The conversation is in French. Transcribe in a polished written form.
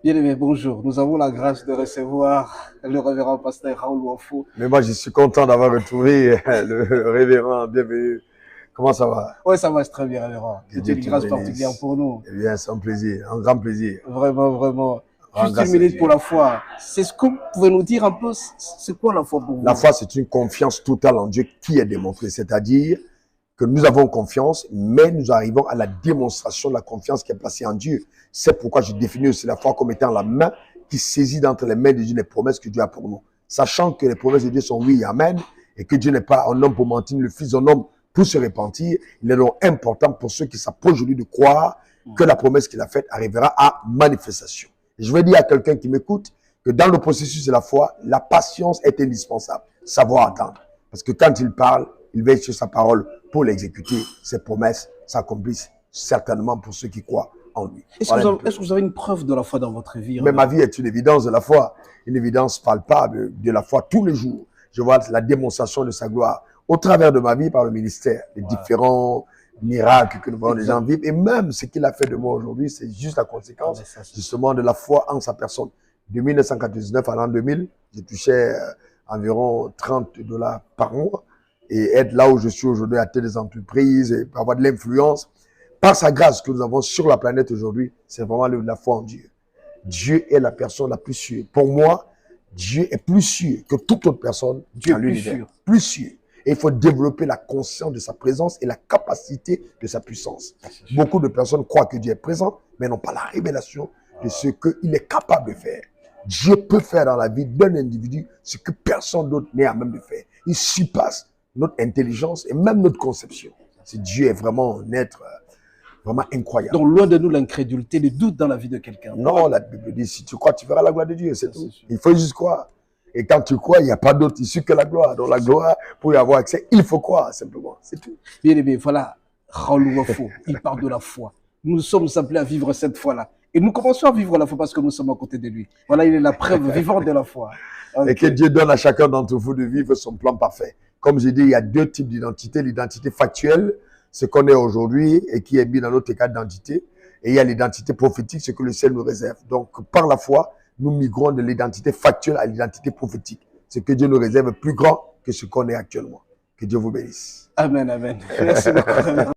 Bien-aimé, bonjour. Nous avons la grâce de recevoir le révérend pasteur Raoul Wafo. Mais moi, je suis content d'avoir retrouvé le révérend. Bienvenue. Comment ça va? Oui, ça marche très bien, révérend. Que C'est Dieu une te grâce particulière bénisse. pour nous. Eh bien, c'est un plaisir, un grand plaisir. Vraiment, vraiment. Rends Juste une grâce à minute Dieu. pour la foi. C'est ce que vous pouvez nous dire un peu, c'est quoi la foi pour vous? La foi, c'est une confiance totale en Dieu qui est démontrée. C'est-à-dire que nous avons confiance, mais nous arrivons à la démonstration de la confiance qui est placée en Dieu. C'est pourquoi je définis aussi la foi comme étant la main qui saisit d'entre les mains de Dieu les promesses que Dieu a pour nous. Sachant que les promesses de Dieu sont oui et amen, et que Dieu n'est pas un homme pour mentir, le fils d'un homme pour se repentir, il est donc important pour ceux qui s'approchent de lui de croire que la promesse qu'il a faite arrivera à manifestation. Et je vais dire à quelqu'un qui m'écoute que dans le processus de la foi, la patience est indispensable. Savoir attendre. Parce que quand il parle, il veille sur sa parole pour l'exécuter. Ses promesses s'accomplissent certainement pour ceux qui croient en lui. Est-ce que vous avez une preuve de la foi dans votre vie? Mais ma vie est une évidence de la foi. Une évidence palpable de la foi tous les jours. Je vois la démonstration de sa gloire au travers de ma vie par le ministère. Les différents miracles que nous voyons les gens vivre. Et même ce qu'il a fait de moi aujourd'hui, c'est juste la conséquence justement de la foi en sa personne. De 1999 à l'an 2000, j'ai touché environ $30 par mois. Et être là où je suis aujourd'hui à tête des entreprises et avoir de l'influence, par sa grâce que nous avons sur la planète aujourd'hui, c'est vraiment la foi en Dieu. Dieu est la personne la plus sûre. Pour moi, Dieu est plus sûr que toute autre personne dans l'univers. Plus sûr. Et il faut développer la conscience de sa présence et la capacité de sa puissance. Beaucoup de personnes croient que Dieu est présent, mais n'ont pas la révélation de ce qu'il est capable de faire. Dieu peut faire dans la vie d'un individu ce que personne d'autre n'est à même de faire. Il surpasse notre intelligence et même notre conception. Dieu est vraiment un être vraiment incroyable. Donc, loin de nous l'incrédulité, le doute dans la vie de quelqu'un. Non, la Bible dit, si tu crois, tu verras la gloire de Dieu, c'est tout. Il faut juste croire. Et quand tu crois, il n'y a pas d'autre issue que la gloire. Donc la gloire, pour y avoir accès, il faut croire, simplement. C'est tout. Bien aimé, voilà, Raoul Wafo, il parle de la foi. Nous sommes appelés à vivre cette foi-là. Et nous commençons à vivre la foi parce que nous sommes à côté de lui. Voilà, il est la preuve vivante de la foi. Okay. Et que Dieu donne à chacun d'entre vous de vivre son plan parfait. Comme j'ai dit, il y a deux types d'identité. L'identité factuelle, ce qu'on est aujourd'hui et qui est mis dans notre état d'identité. Et il y a l'identité prophétique, ce que le ciel nous réserve. Donc, par la foi, nous migrons de l'identité factuelle à l'identité prophétique. Ce que Dieu nous réserve est plus grand que ce qu'on est actuellement. Que Dieu vous bénisse. Amen, amen. Merci beaucoup.